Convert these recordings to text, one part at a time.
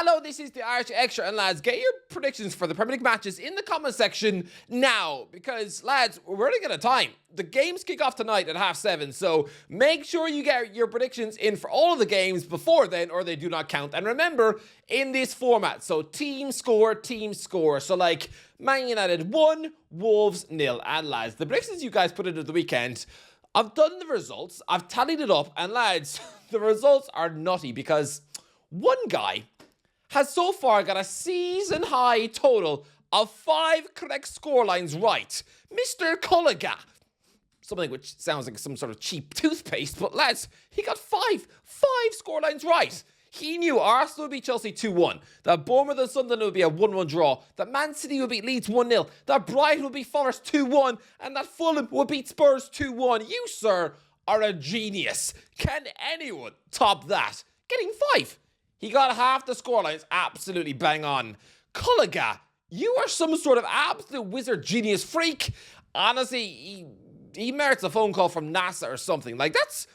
Hello, this is the Irish Extra, and lads, get your predictions for the Premier League matches in the comment section now, because lads, we're running out of time. The games kick off tonight at 7:30, so make sure you get your predictions in for all of the games before then, or they do not count. And remember, in this format, so team score. So like Man United 1, Wolves 0. And lads, the predictions you guys put into the weekend, I've done the results, I've tallied it up, and lads, the results are nutty because one guy has so far got a season-high total of 5 correct scorelines right. Mr. Culliga. Something which sounds like some sort of cheap toothpaste, but lads, he got 5 scorelines right. He knew Arsenal would beat Chelsea 2-1, that Bournemouth and Sunderland would be a 1-1 draw, that Man City would beat Leeds 1-0, that Brighton would beat Forest 2-1, and that Fulham would beat Spurs 2-1. You, sir, are a genius. Can anyone top that? Getting 5. He got half the scorelines absolutely bang on. Culliga, you are some sort of absolute wizard genius freak. Honestly, he merits a phone call from NASA or something. Like, that's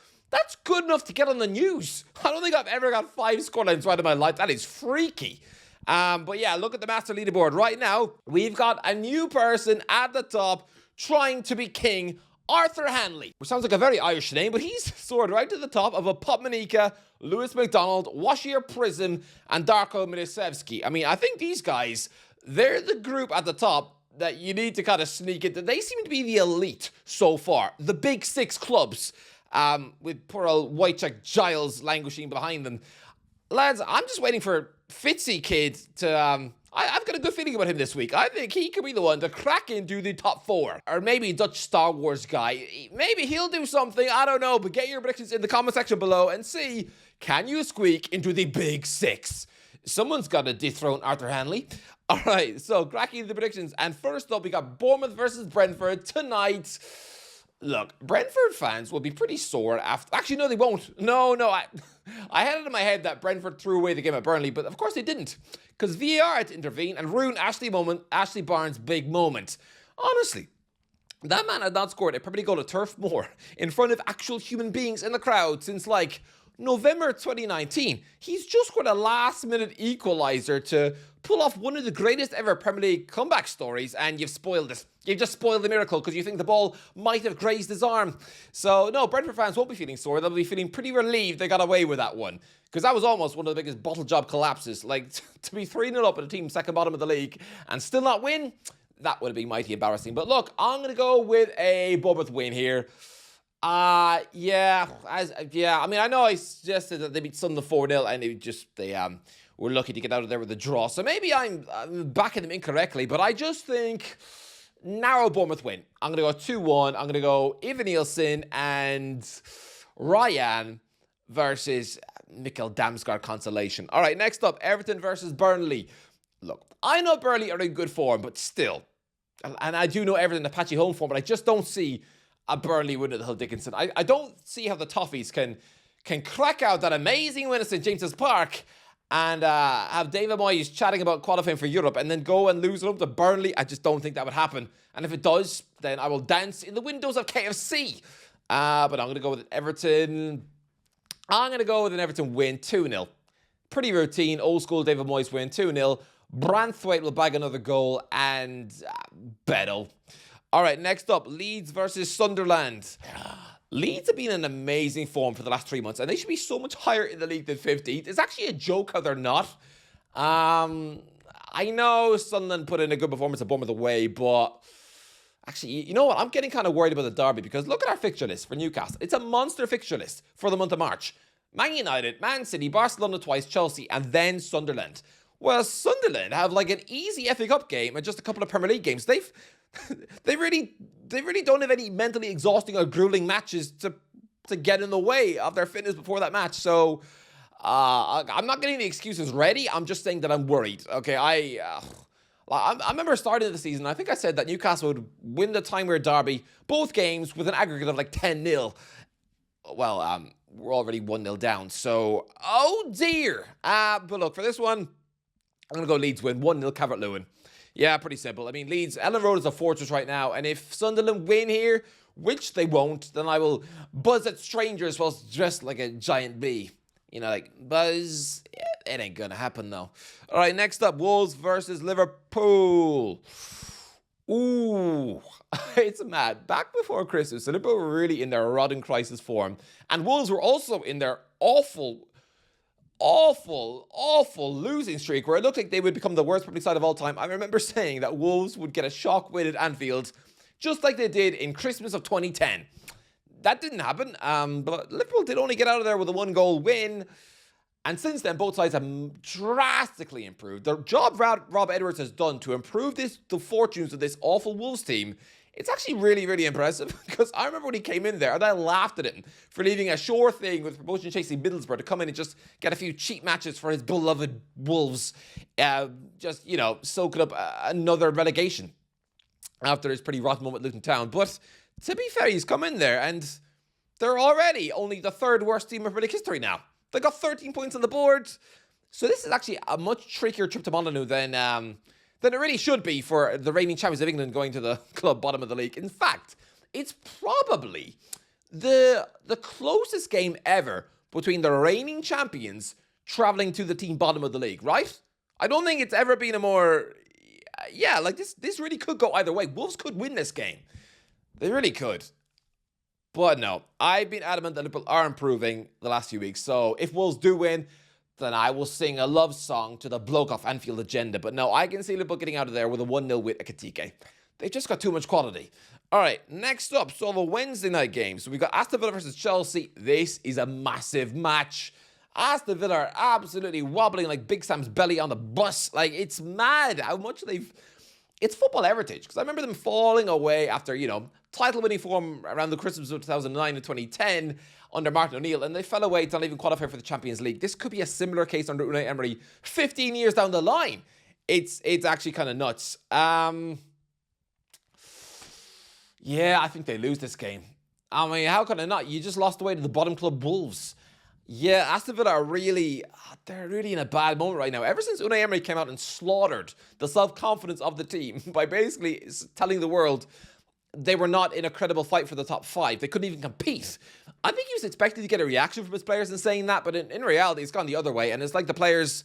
good enough to get on the news. I don't think I've ever got 5 scorelines right in my life. That is freaky. But yeah, look at the master leaderboard. Right now, we've got a new person at the top trying to be king, Arthur Hanley, which sounds like a very Irish name, but he's soared right to the top of a Popmanica, Lewis McDonald, Washir Prism, and Darko Milosevsky. I mean, I think these guys, they're the group at the top that you need to kind of sneak into. They seem to be the elite so far. The big 6 clubs, with poor old Wojciech Giles languishing behind them. Lads, I'm just waiting for Fitzy Kid to... I've got a good feeling about him this week. I think he could be the one to crack into the top 4. Or maybe Dutch Star Wars guy. Maybe he'll do something. I don't know. But get your predictions in the comment section below and see, can you squeak into the big 6? Someone's got to dethrone Arthur Hanley. All right, so cracking the predictions. And first up, we got Bournemouth versus Brentford tonight. Look, Brentford fans will be pretty sore after... Actually, no, they won't. No, I had it in my head that Brentford threw away the game at Burnley, but of course they didn't. Because VAR had to intervene and ruin Ashley Barnes' big moment. Honestly, that man had not scored a Premier League goal at Turf Moor in front of actual human beings in the crowd since, like, November 2019. He's just scored a last-minute equaliser to pull off one of the greatest ever Premier League comeback stories, and you've spoiled it. You've just spoiled the miracle because you think the ball might have grazed his arm. So, no, Brentford fans won't be feeling sore. They'll be feeling pretty relieved they got away with that one. Because that was almost one of the biggest bottle job collapses. Like, to be 3-0 up at a team second bottom of the league and still not win, that would have been mighty embarrassing. But look, I'm going to go with a Bournemouth win here. I mean, I know I suggested that they beat Sunderland 4-0 and they were lucky to get out of there with a draw. So maybe I'm backing them incorrectly, but I just think narrow Bournemouth win. I'm going to go 2-1. I'm going to go Ivan Nielsen and Ryan versus Mikkel Damsgaard consolation. All right, next up, Everton versus Burnley. Look, I know Burnley are in good form, but still. And I do know Everton in a patchy home form, but I just don't see a Burnley win at the Hill Dickinson. I don't see how the Toffees can crack out that amazing win at St. James's Park and have David Moyes chatting about qualifying for Europe and then go and lose it up to Burnley. I just don't think that would happen. And if it does, then I will dance in the windows of KFC. But I'm going to go with Everton. I'm going to go with an Everton win, 2-0. Pretty routine, old school David Moyes win, 2-0. Branthwaite will bag another goal and Beto. All right, next up, Leeds versus Sunderland. Leeds have been in amazing form for the last 3 months, and they should be so much higher in the league than 15th. It's actually a joke how they're not. I know Sunderland put in a good performance at Bournemouth away, but actually, you know what? I'm getting kind of worried about the derby because look at our fixture list for Newcastle. It's a monster fixture list for the month of March. Man United, Man City, Barcelona twice, Chelsea, and then Sunderland. Well, Sunderland have like an easy FA Cup game and just a couple of Premier League games. They really don't have any mentally exhausting or grueling matches to get in the way of their fitness before that match. So I'm not getting the excuses ready. I'm just saying that I'm worried. Okay, I remember starting the season, I think I said that Newcastle would win the Time Wear derby, both games, with an aggregate of like 10-0. Well, we're already 1-0 down. So, oh dear. But look, for this one, I'm going to go Leeds win, 1-0 Calvert-Lewin. Yeah, pretty simple. I mean, Leeds, Ellen Road is a fortress right now, and if Sunderland win here, which they won't, then I will buzz at strangers whilst dressed like a giant bee. like buzz. Yeah, it ain't gonna happen though. All right, next up, Wolves versus Liverpool. Ooh, it's mad. Back before Christmas, Liverpool were really in their rotten crisis form, and Wolves were also in their awful losing streak where it looked like they would become the worst Premier League side of all time. I remember saying that Wolves would get a shock win at Anfield, just like they did in Christmas of 2010. That didn't happen, but Liverpool did only get out of there with a 1-goal win. And since then, both sides have drastically improved. The job Rob Edwards has done to improve the fortunes of this awful Wolves team, it's actually really, really impressive. Because I remember when he came in there, and I laughed at him for leaving a sure thing with promotion-chasing Middlesbrough to come in and just get a few cheap matches for his beloved Wolves. Soaking up another relegation after his pretty rotten moment with Luton Town. But to be fair, he's come in there, and they're already only the third worst team in Premier League history now. They got 13 points on the board. So this is actually a much trickier trip to Molyneux than it really should be for the reigning champions of England going to the club bottom of the league. In fact, it's probably the closest game ever between the reigning champions travelling to the team bottom of the league, right? I don't think it's ever been a more... this really could go either way. Wolves could win this game. They really could. But no, I've been adamant that Liverpool are improving the last few weeks. So if Wolves do win, then I will sing a love song to the bloke off Anfield agenda. But no, I can see Liverpool getting out of there with a 1-0 win at Ekitike. They've just got too much quality. All right, next up, so the Wednesday night game. So we've got Aston Villa versus Chelsea. This is a massive match. Aston Villa are absolutely wobbling like Big Sam's belly on the bus. Like, it's mad how much they've... It's football heritage, because I remember them falling away after, title-winning form around the Christmas of 2009 and 2010 under Martin O'Neill, and they fell away to not even qualify for the Champions League. This could be a similar case under Unai Emery 15 years down the line. It's actually kind of nuts. I think they lose this game. I mean, how can I not? You just lost away to the bottom club Wolves. Yeah, Aston Villa they're really in a bad moment right now. Ever since Unai Emery came out and slaughtered the self-confidence of the team by basically telling the world they were not in a credible fight for the top 5. They couldn't even compete. I think he was expecting to get a reaction from his players in saying that, but in reality, it's gone the other way. And it's like the players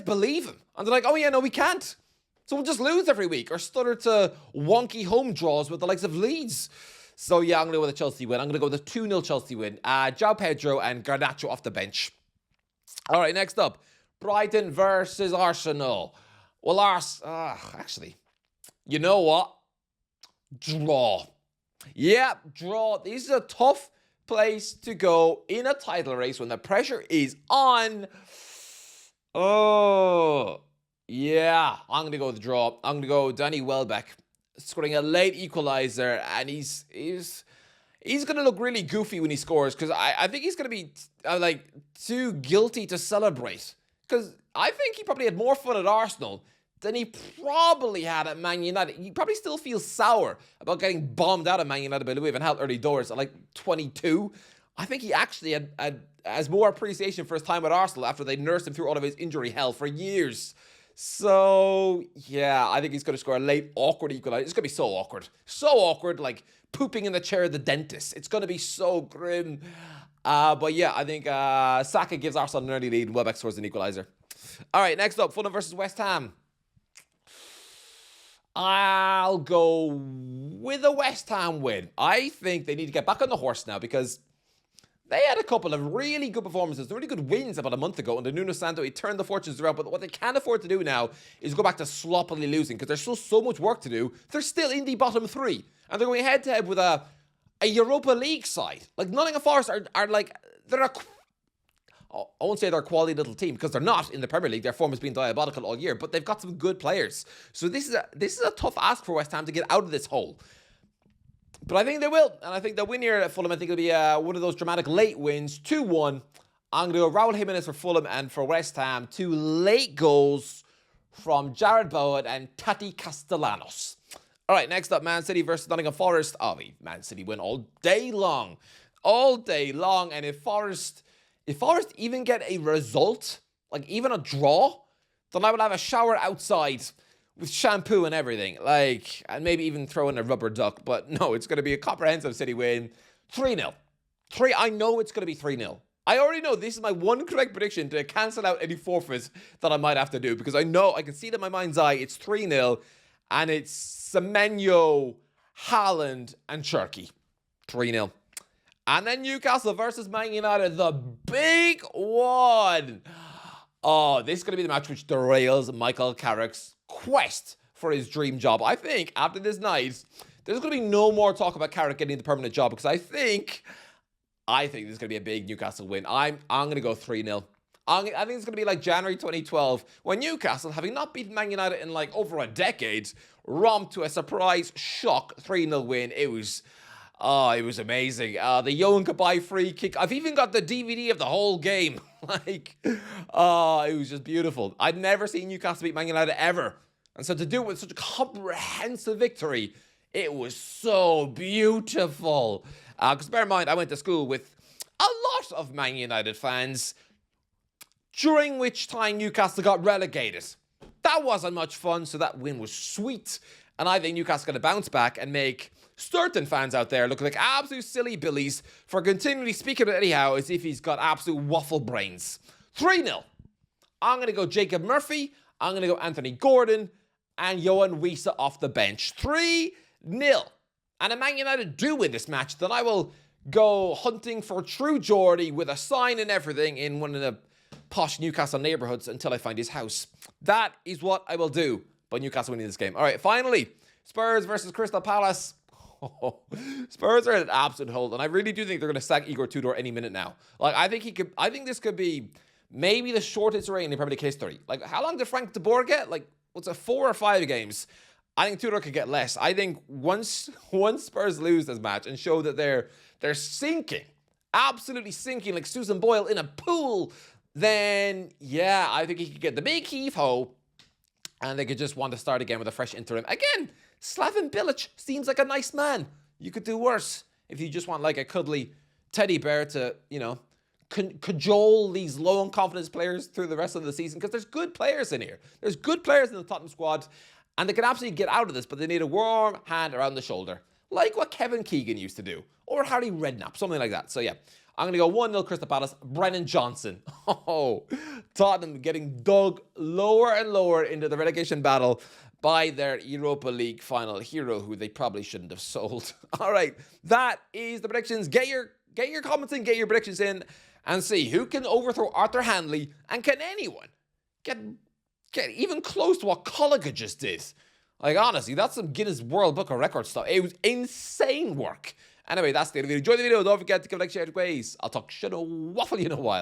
believe him. And they're like, oh yeah, no, we can't. So we'll just lose every week or stutter to wonky home draws with the likes of Leeds. So yeah, I'm going to go with a Chelsea win. I'm going to go with a 2-0 Chelsea win. João Pedro and Garnacho off the bench. All right, next up, Brighton versus Arsenal. Well, actually, you know what? Draw. Yeah, draw. This is a tough place to go in a title race when the pressure is on. Oh, yeah. I'm going to go with the draw. I'm going to go Danny Welbeck scoring a late equalizer, and he's going to look really goofy when he scores, because I think he's going to be too guilty to celebrate, because I think he probably had more fun at Arsenal than he probably had at Man United. He probably still feels sour about getting bombed out of Man United by Louis van Gaal early doors at 22. I think he actually has more appreciation for his time at Arsenal after they nursed him through all of his injury hell for years. So, yeah, I think he's going to score a late, awkward equalizer. It's going to be so awkward. So awkward, like pooping in the chair of the dentist. It's going to be so grim. But yeah, I think Saka gives Arsenal an early lead and Welbeck scores an equalizer. All right, next up, Fulham versus West Ham. I'll go with a West Ham win. I think they need to get back on the horse now, because they had a couple of really good performances, really good wins about a month ago under Nuno Santo. He turned the fortunes around, but what they can't afford to do now is go back to sloppily losing, because there's still so much work to do. They're still in the bottom 3, and they're going head-to-head with a Europa League side. Like, Nottingham Forest are like, they're I won't say they're a quality little team, because they're not in the Premier League. Their form has been diabolical all year, but they've got some good players. So this is a tough ask for West Ham to get out of this hole. But I think they will, and I think they'll win here at Fulham. I think it'll be one of those dramatic late wins, 2-1. I'm going to go Raul Jimenez for Fulham, and for West Ham, 2 late goals from Jared Bowen and Tati Castellanos. All right, next up, Man City versus Nottingham Forest. Man City win all day long. And if Forest even get a result, like even a draw, then I would have a shower outside with shampoo and everything, and maybe even throw in a rubber duck. But no, it's going to be a comprehensive City win. 3-0. I know it's going to be 3-0. I already know this is my one correct prediction to cancel out any forfeits that I might have to do, because I know, I can see it in my mind's eye, it's 3-0, and it's Semenyo, Haaland, and Cherky. 3-0. And then Newcastle versus Man United, the big one. Oh, this is going to be the match which derails Michael Carrick's quest for his dream job. I think after this night, there's going to be no more talk about Carrick getting the permanent job, because I think this is going to be a big Newcastle win. I'm going to go 3-0. I think it's going to be like January 2012 when Newcastle, having not beaten Man United in like over a decade, romped to a surprise shock 3-0 win. It was amazing. The Yohan Cabaye free kick. I've even got the DVD of the whole game. It was just beautiful. I'd never seen Newcastle beat Man United ever. And so to do it with such a comprehensive victory, it was so beautiful. Because bear in mind, I went to school with a lot of Man United fans, during which time Newcastle got relegated. That wasn't much fun, so that win was sweet. And I think Newcastle going to bounce back and make certain fans out there look like absolute silly billies for continually speaking about Eddie Howe as if he's got absolute waffle brains. 3-0. I'm going to go Jacob Murphy. I'm going to go Anthony Gordon and Yohan Wissa off the bench. 3-0. And if Man United do win this match, then I will go hunting for True Geordie with a sign and everything in one of the posh Newcastle neighbourhoods until I find his house. That is what I will do by Newcastle winning this game. All right, finally, Spurs versus Crystal Palace. Spurs are in an absolute hold, and I really do think they're going to sack Igor Tudor any minute now. I think this could be maybe the shortest reign in Premier League history. How long did Frank de Boer get? 4 or 5 games? I think Tudor could get less. I think once Spurs lose this match and show that they're sinking, absolutely sinking like Susan Boyle in a pool, then yeah, I think he could get the big heave-ho, and they could just want to start again with a fresh interim. Again, Slaven Bilic seems like a nice man. You could do worse if you just want like a cuddly teddy bear to, cajole these low on confidence players through the rest of the season, because there's good players in here. There's good players in the Tottenham squad, and they can absolutely get out of this, but they need a warm hand around the shoulder, like what Kevin Keegan used to do, or Harry Redknapp, something like that. So yeah, I'm going to go 1-0 Crystal Palace. Brennan Johnson. Tottenham getting dug lower and lower into the relegation battle by their Europa League final hero, who they probably shouldn't have sold. All right, that is the predictions. Get your comments in, get your predictions in, and see who can overthrow Arthur Handley, and can anyone get even close to what Colliga just did. Honestly, that's some Guinness World Book of Records stuff. It was insane work. Anyway, that's the end of the video. Enjoy the video. Don't forget to give a like, share, it ways. I'll talk shit or waffle you in a while.